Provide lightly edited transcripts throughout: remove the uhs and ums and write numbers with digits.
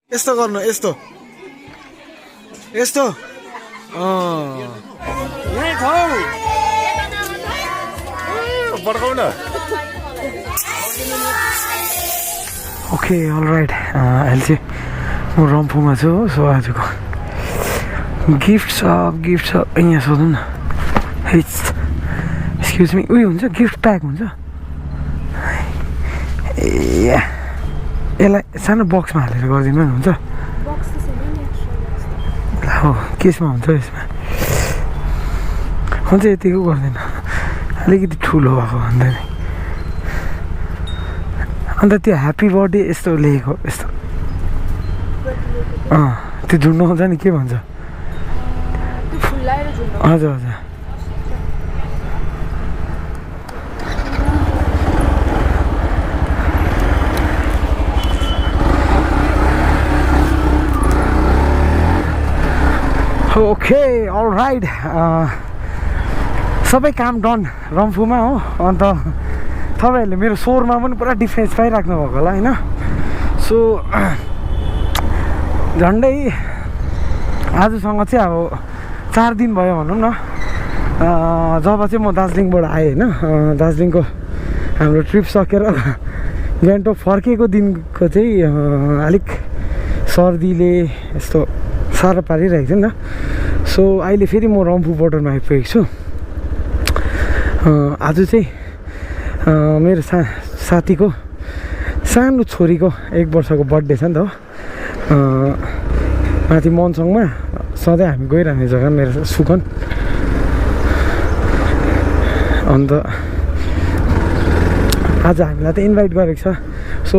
यस्तो गर्नु यस्तो यस्तो ओके अलराइट अहिले चाहिँ म रम्फूमा छु हो सो आजको गिफ्ट छ यहाँ सोधौँ न एक्सक्युज मी उयो हुन्छ गिफ्ट प्याक हुन्छ ए यसलाई सानो बक्समा हालेर गरिदिनु नि हुन्छ हो केसमा हुन्छ यसमा हुन्छ यतिको गर्दैन अलिकति ठुलो भएको भन्दा नि अन्त त्यो ह्याप्पी बर्थडे यस्तो लेखेको यस्तो त्यो झुन्ड आउँछ नि के भन्छ हजुर हजुर ओके अलराइट सबै काम डन रम्फूमा हो अन्त तपाईँहरूले मेरो स्वरमा पनि पुरा डिफ्रेन्स पाइराख्नु भएको होला होइन सो झन्डै आजसँग चाहिँ अब 4 दिन भयो भनौँ न जब चाहिँ म दार्जिलिङबाट आएँ होइन दार्जिलिङको हाम्रो ट्रिप सकेर गान्तोक फर्केको दिनको चाहिँ अलिक सर्दीले यस्तो साह्रो पारिरहेको थियो नि त सो अहिले फेरि म रम्फू बोर्डरमा आइपुगेको छु आज चाहिँ मेरो साथीको सानो छोरीको 1 वर्षको बर्थडे छ नि त हो माथि मनसङमा सधैँ हामी गइरहने जग्गा मेरो सुकन अन्त आज हामीलाई त इन्भाइट गरेको छ सो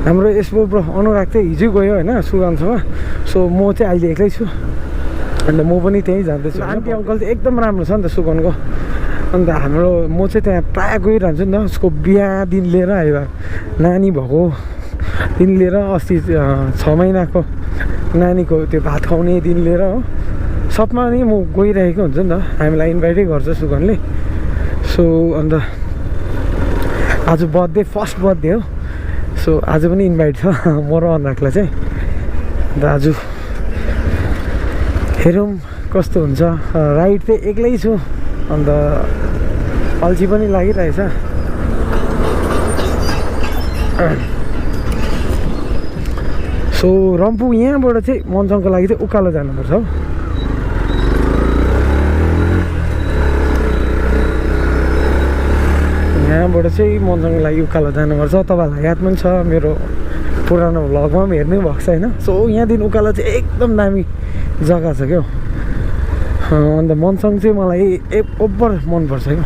हाम्रो यसो ब्रो अनुराग चाहिँ हिजो गयो होइन सुगनसँग सो म चाहिँ अहिले एक्लै छु अन्त म पनि त्यहीँ जाँदैछु आन्टी अङ्कल चाहिँ एकदम राम्रो छ नि त सुगनको अन्त हाम्रो म चाहिँ त्यहाँ प्रायः गइरहन्छु नि त उसको बिहा दिन लिएर आयो नानी भएको दिन लिएर अस्ति 6 महिनाको नानीको त्यो भात खुवाउने दिन लिएर हो सबमा नि म गइरहेको हुन्छु नि त हामीलाई इन्भाइटै गर्छ सुगनले सो अन्त आज बर्थडे फर्स्ट बर्थडे हो सो आज पनि इन्भाइट छ म र अनुरागलाई चाहिँ अन्त आज हेरौँ कस्तो हुन्छ राइड चाहिँ एक्लै छु अन्त अल्छी पनि लागिरहेछ सो रम्फू यहाँबाट चाहिँ मनसङको लागि चाहिँ उकालो जानुपर्छ हो यहाँबाट चाहिँ मनसङको लागि उकालो जानुपर्छ तपाईँहरूलाई याद पनि छ मेरो पुरानो भ्लगमा पनि हेर्नै भएको छ होइन सो यहाँदेखि उकालो चाहिँ एकदम दामी जग्गा छ क्या अन्त मनसङ चाहिँ मलाई ओभर मनपर्छ क्या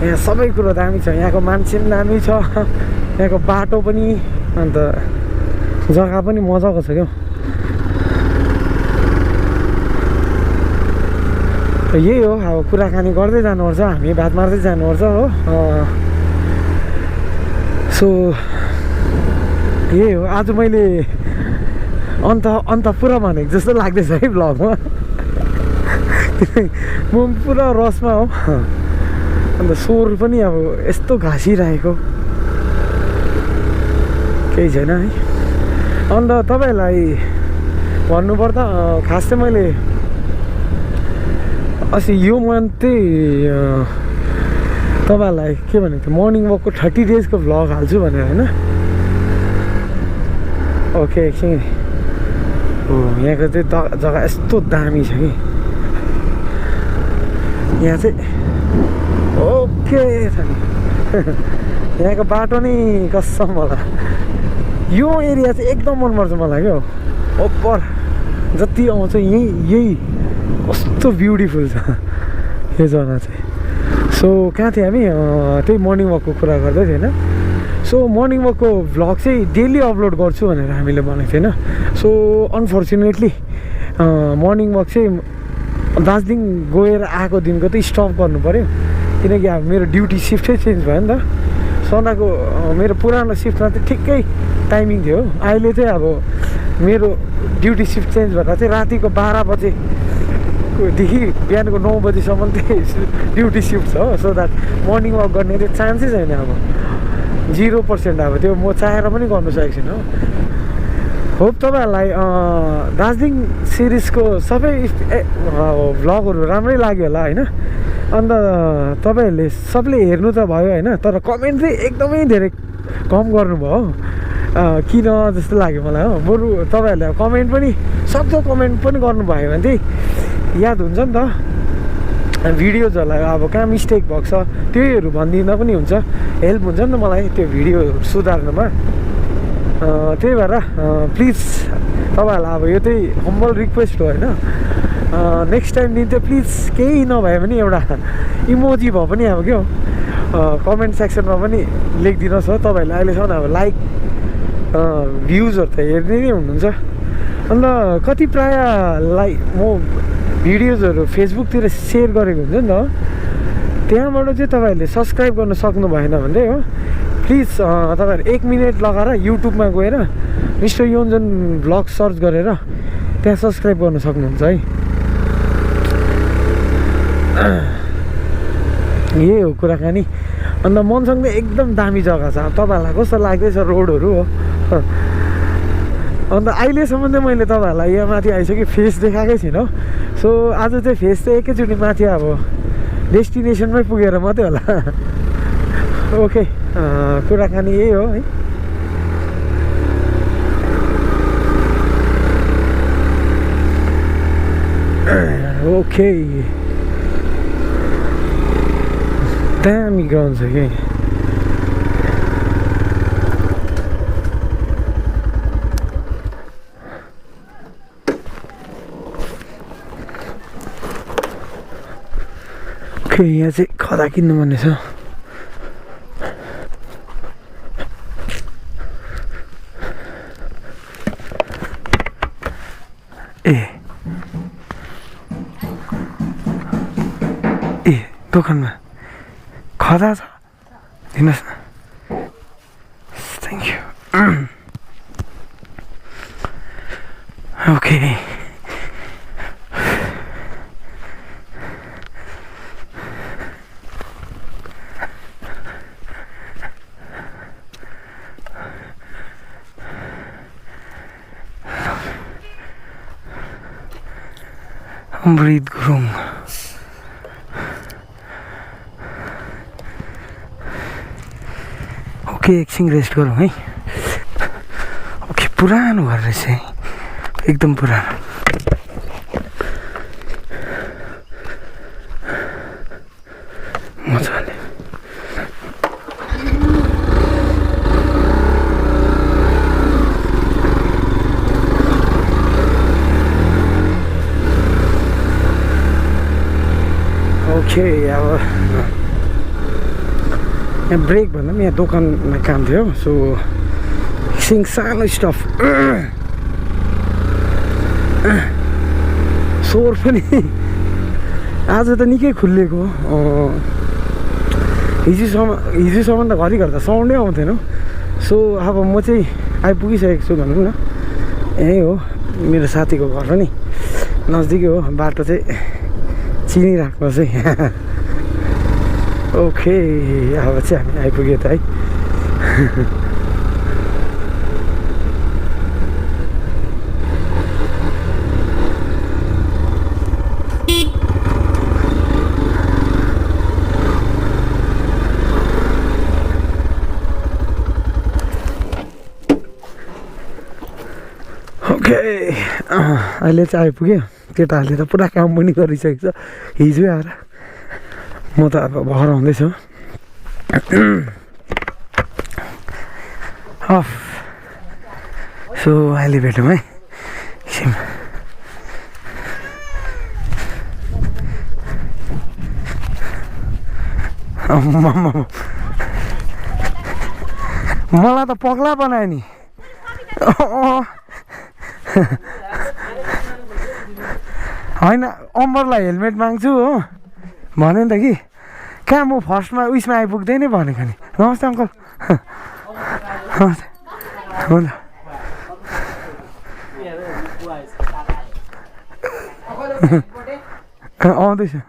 यहाँ सबै कुरो दामी छ यहाँको मान्छे पनि दामी छ यहाँको बाटो पनि अन्त जग्गा पनि मजाको छ क्या यही हो अब कुराकानी गर्दै जानुपर्छ हामी बात मार्दै जानुपर्छ हो सो यही हो आज मैले अन्त पुरा भनेको जस्तो लाग्दैछ है भ्लगमा म पुरा रसमा हो अन्त स्वर पनि अब यस्तो घाँसिरहेको केही छैन है अन्त तपाईँहरूलाई भन्नुपर्दा खास चाहिँ मैले अस्ति यो मन्थ चाहिँ तपाईँहरूलाई के भनेको थियो मर्निङ वकको 30 डेजको भ्लग हाल्छु भनेर होइन ओके एकछिन हो यहाँको चाहिँ जग्गा यस्तो दामी छ कि यहाँ चाहिँ ओके छ नि यहाँको बाटो नि कसम मलाई यो एरिया चाहिँ एकदम मनपर्छ मलाई क्या ओपर जति आउँछ यही कस्तो ब्युटिफुल छ यो जग्गा चाहिँ सो कहाँ थियो हामी त्यही मर्निङ वकको कुरा गर्दै थियो होइन सो मर्निङ वकको भ्लग चाहिँ डेली अपलोड गर्छु भनेर हामीले भनेको थिएन सो अनफर्चुनेटली मर्निङ वक चाहिँ दार्जिलिङ गएर आएको दिनको चाहिँ स्टप गर्नु पऱ्यो किनकि अब मेरो ड्युटी सिफ्टै चेन्ज भयो नि त सन्डाको मेरो पुरानो सिफ्टमा चाहिँ ठिक्कै टाइमिङ थियो अहिले चाहिँ अब मेरो ड्युटी सिफ्ट चेन्ज भएर चाहिँ रातिको 12 बजेदेखि बिहानको 9 बजीसम्म चाहिँ ड्युटी सिफ्ट छ हो सो द्याट मर्निङ वक गर्ने चाहिँ चान्सै छैन अब 0% अब त्यो म चाहेर पनि गर्नु सकेको छैन हो। होप तपाईँहरूलाई दार्जिलिङ सिरिजको सबै भ्लगहरू राम्रै लाग्यो होला होइन। अन्त तपाईँहरूले सबले हेर्नु त भयो होइन, तर कमेन्ट चाहिँ एकदमै धेरै कम गर्नुभयो किन जस्तो लाग्यो मलाई हो। बरु तपाईँहरूले कमेन्ट पनि सक्दो कमेन्ट पनि गर्नुभयो भने चाहिँ याद हुन्छ नि त भिडियोजहरूलाई, अब कहाँ मिस्टेक भएको छ त्यहीहरू भनिदिँदा पनि हुन्छ, हेल्प हुन्छ नि त मलाई त्यो भिडियो सुधार्नुमा। त्यही भएर प्लिज तपाईँहरूलाई अब यो चाहिँ हम्बल रिक्वेस्ट हो होइन। नेक्स्ट टाइमदेखि चाहिँ प्लिज केही नभए पनि एउटा इमोजी भए पनि अब क्या कमेन्ट सेक्सनमा पनि लेखिदिनुहोस् हो। तपाईँहरूले अहिलेसम्म अब लाइक भ्युजहरू त हेर्ने नै हुनुहुन्छ। अन्त कति प्रायःलाई म भिडियोजहरू फेसबुकतिर सेयर गरेको हुन्छ नि त, त्यहाँबाट चाहिँ तपाईँहरूले सब्सक्राइब गर्न सक्नु भएन भने चाहिँ हो प्लिज तपाईँहरू 1 मिनट लगाएर युट्युबमा गएर मिस्टर योन्जन भ्लग सर्च गरेर त्यहाँ सब्सक्राइब गर्न सक्नुहुन्छ है। यही हो कुराकानी। अन्त मनसङ चाहिँ एकदम दामी जग्गा छ। तपाईँहरूलाई कस्तो लाग्दैछ रोडहरू हो। अन्त अहिलेसम्म चाहिँ मैले तपाईँहरूलाई यहाँ माथि आइसकेँ, फेस देखाएकै छैन। सो आज चाहिँ फेस चाहिँ एकैचोटि माथि अब डेस्टिनेसनमै पुगेर मात्रै होला। ओके कुराकानी यही हो है। ओके दामी ग्राउन्ड छ कि। ओके यहाँ चाहिँ खदा किन्नुपर्ने छ। ए दोकानमा खदा छ, दिनुहोस् न। Thank you. Okay Amrit Gurung okay एकछिन रेस्ट गरौँ है। ओके पुरानो घर रहेछ है, एकदम पुरानो। मजाले ओके अब यहाँ ब्रेक भन्दा पनि यहाँ दोकानमा काम थियो। सो एकछिन सानो स्टफ स्वर पनि आज त निकै खुलिएको। हिजोसम्म त घरिघरि त साउन्डै आउँथेन। सो अब म चाहिँ आइपुगिसकेको छु भनौँ न। यहीँ हो मेरो साथीको घर हो नि, नजिकै हो। बाटो चाहिँ चिनिराख्नुहोस् है। ओके अब चाहिँ हामी आइपुग्यो त है। ओके अहिले चाहिँ आइपुग्यो। केटाहरूले त पुरा काम पनि गरिसकेको छ हिजो आएर। म त अब भर आउँदैछु। अफ सो अहिले भेटौँ है। मलाई त पगला बनायो नि। होइन अम्बरलाई हेलमेट माग्छु हो भने नि त कि कहाँ म फर्स्टमा उयसमा आइपुग्दैन भनेको नि। नमस्ते अङ्कल। नमस्ते हुन्छ। आउँदैछु।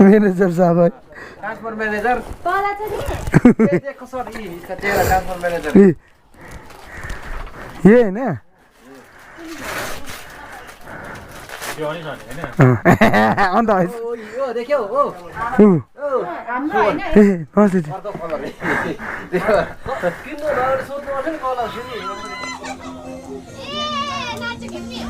म्यानेजर साहब है ट्रान्सफर म्यानेजर तल छ नि देखो सर इसका चेहरा ट्रान्सफर म्यानेजर ये है ना अन्त यो देख्यौ ओ हाम्रो हैन नमस्ते अर्को कलर किन नआएर सोध्नु पर्छ नि कलर फेरि नाच्यो किन्नी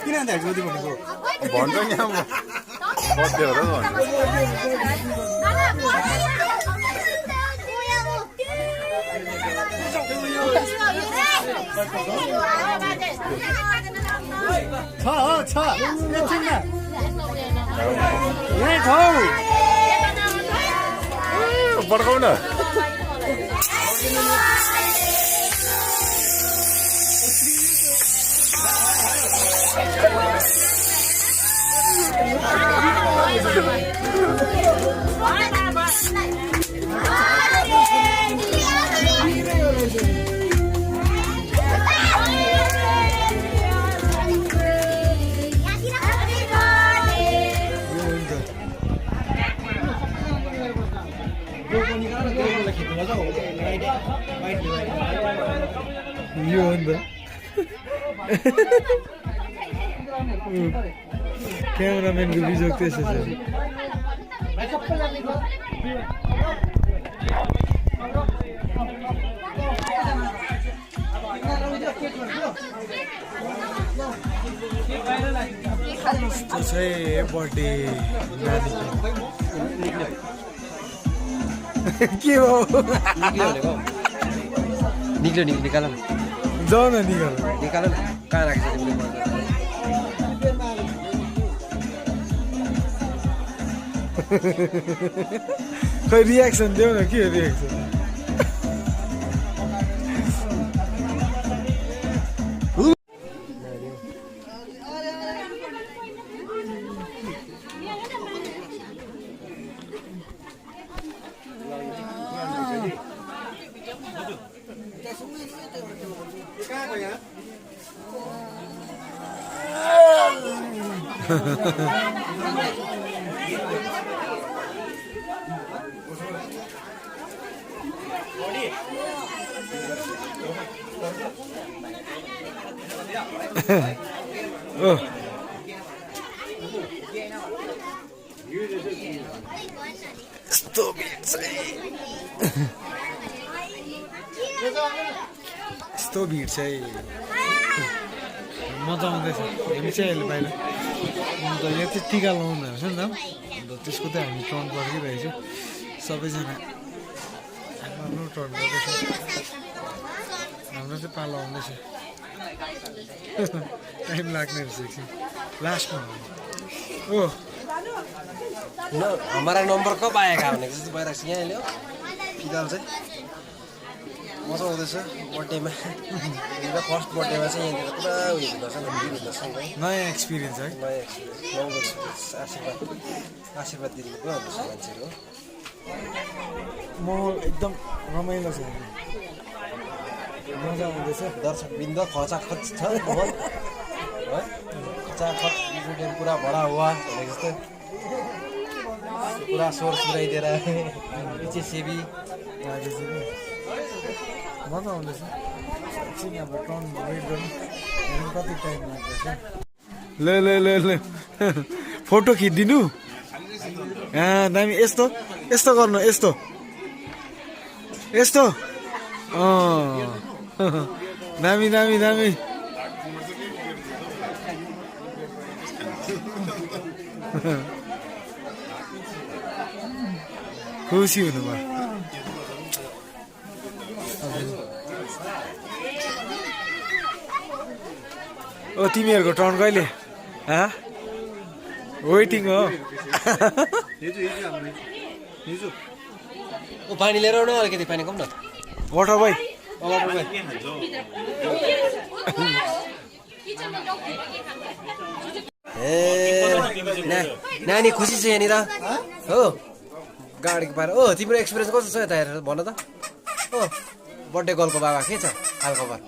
किन अन्त जोडी भनेको भन्छ नि अब बर्थडे हो र छ पड्काउ न यो हो नि त क्यामेराम्यानको बिजोग त्यसो छ यस्तो चाहिँ बर्थडे के हो निक्ल्यो निकाल जाऊ न निकाल निकाल कहाँ राखेको छ तिमीले खै रियाक्सन देऊ न के हो रियाक्सन यस्तो भिड चाहिँ मजा आउँदैछ हामी चाहिँ अहिले बाहिर अन्त यहाँ चाहिँ टिका लाउनु रहेछ नि त अन्त त्यसको चाहिँ हामी टर्न पर्खिरहेछौँ सबैजना आफ्नो टर्न गर्दैछ हाम्रो चाहिँ पालो आउँदैछ टाइम लाग्ने रहेछ एकछिन लास्टमा हो हमारा नम्बर कब आएगा भनेको जस्तो भइरहेको छ यहाँ ल्याउ फिलहाल चाहिँ मजा आउँदैछ बर्थडेमा फर्स्ट बर्थडेमा चाहिँ यहाँनिर पुरा उयो हुँदोरहेछ हुँदोरहेछ नयाँ एक्सपिरियन्स है नयाँ एक्सपिरियन्स आशीर्वाद दिनु पुरा हुँदैछ मान्छेहरू माहौल एकदम रमाइलो छ मजा आउँदैछ दर्शकवृन्द खचाखच छ है खचाखच पुरा भडा हुवा भनेको जस्तो पुरा स्वर सुनाइदिएर पछि सेवी मजा आउँदैछ एकछिन अब टर्न वेट गरौँ हेरौँ कति टाइम लाग्दैछ ल ल ल ल फोटो खिचिदिनु दामी यस्तो यस्तो गर्नु यस्तो यस्तो दामी दामी दामी खुसी हुनुभयो ओ तिमीहरूको टर्न कहिले वेटिङ हो पानी लिएर आउनु अलिकति पानी कम न वाटर भाइ ए नानी खुसी छ यहाँनिर हो गाडीको पाएर ओ तिम्रो एक्सपिरियन्स कस्तो छ यता हेरेर भन त हो बर्थडे गर्लको बाबा के छ हालखबर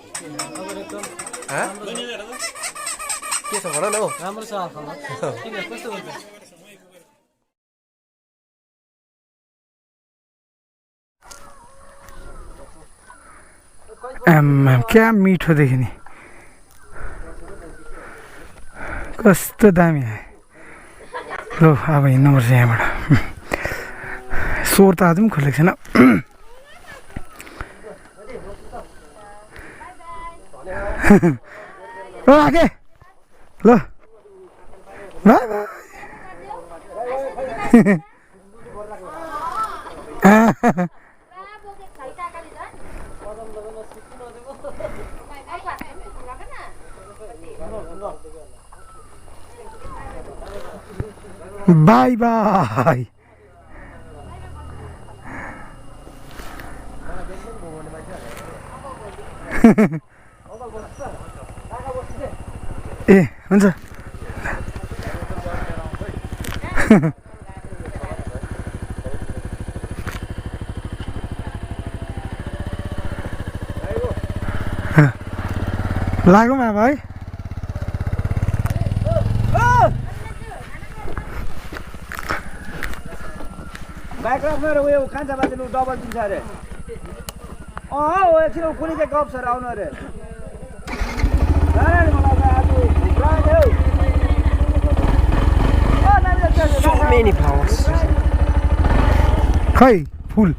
के छ भन न हौ राम्रो छ हालखबर किन कस्तो हुन्छ क्या मिठो देखिने कस्तो दामी आयो ल अब हिँड्नुपर्छ यहाँबाट स्वर त आज पनि खोलेको छैन आगे ल बाई बाई बाई बाई ए हुन्छ लागौँ अब है बाइक राख्नु र उयो खान्छ बाँच्नु डबल दिन्छ अरे एकछिन कुनै चाहिँ गफ छ र आउनु अरे So many flowers. खै फुल